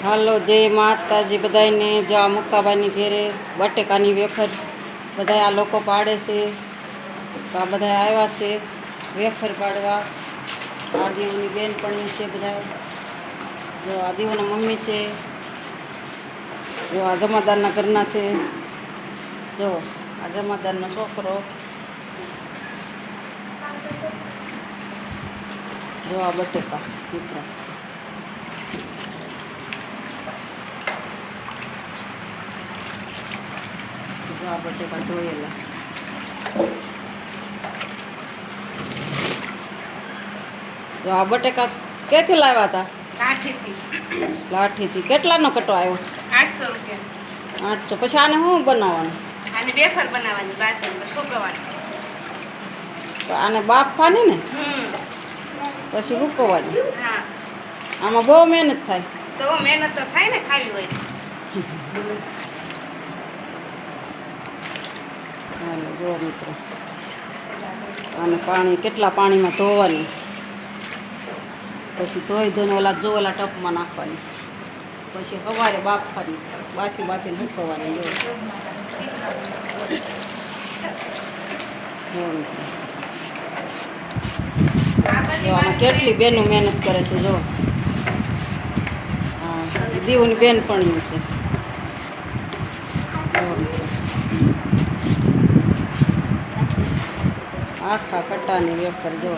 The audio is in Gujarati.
હાલો જય માતાજી બધાને. જો આ મુક્કાબાઈની ઘેરે બટેકાની વેફર બધા આ લોકો પાડે છે. તો આ બધા આવ્યા છે વેફર પાડવા. આ દીવની બેનપણી છે બધા. જો આ દીવના મમ્મી છે. જો આ જમાદારના ઘરના છે. જો આ જમાદારનો છોકરો. જો આ બટેકા મિત્રો. જો આ બટેકા ધોયેલા. જો આ બટેકા ક્યાંથી લાવ્યા હતા? લાઠીથી. કેટલાનો કટો આવ્યો? 800 રૂપિયા. 800. પછી આને શું બનાવવાનું? આને વેફર બનાવવાની, બાફીને સૂકવવાની. તો આને બાફવાની ને પછી સૂકવવાની. હા, આમાં બહુ મહેનત થાય. તો મહેનત તો થાય ને, ખાવી હોય. હાલો જો મિત્રો, અને પાણી કેટલા પાણીમાં ધોવાની, પછી ધોઈ ધોઈને ઓલા જો ઓલા ટપમાં નાખવાની, પછી સવારે બાફવાની, બાફીને સૂકવવાની. જો આમાં કેટલી બેનો મહેનત કરે છે. જો હા, દીવની બેનપણીઓ છે. આખા કટાની વેફર જો.